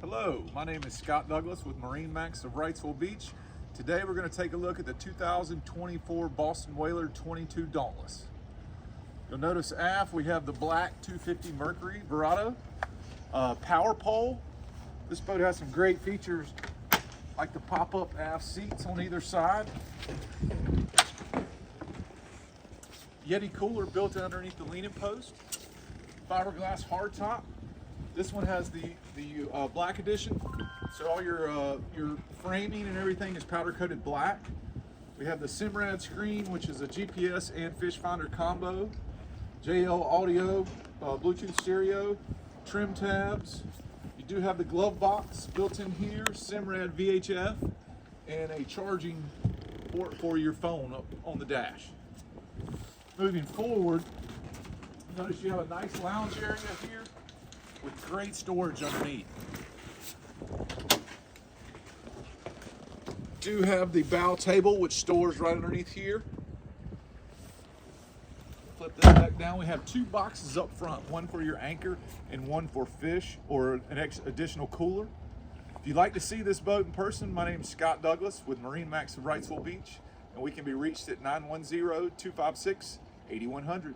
Hello, my name is Scott Douglas with MarineMax of Wrightsville Beach. Today we're going to take a look at the 2024 Boston Whaler 22 Dauntless. You'll notice aft we have the black 250 Mercury Verado power pole. This boat has some great features like the pop-up aft seats on either side. Yeti cooler built underneath the leaning post. Fiberglass hardtop. This one has the black edition, so all your framing and everything is powder coated black. We have the Simrad screen, which is a GPS and fish finder combo, JL audio, Bluetooth stereo, trim tabs. You do have the glove box built in here, Simrad VHF, and a charging port for your phone up on the dash. Moving forward, notice you have a nice lounge area here with great storage underneath. Do have the bow table, which stores right underneath here. Flip this back down. We have two boxes up front, one for your anchor and one for fish or an additional cooler. If you'd like to see this boat in person, my name is Scott Douglas with MarineMax of Wrightsville Beach, and we can be reached at 910-256-8100.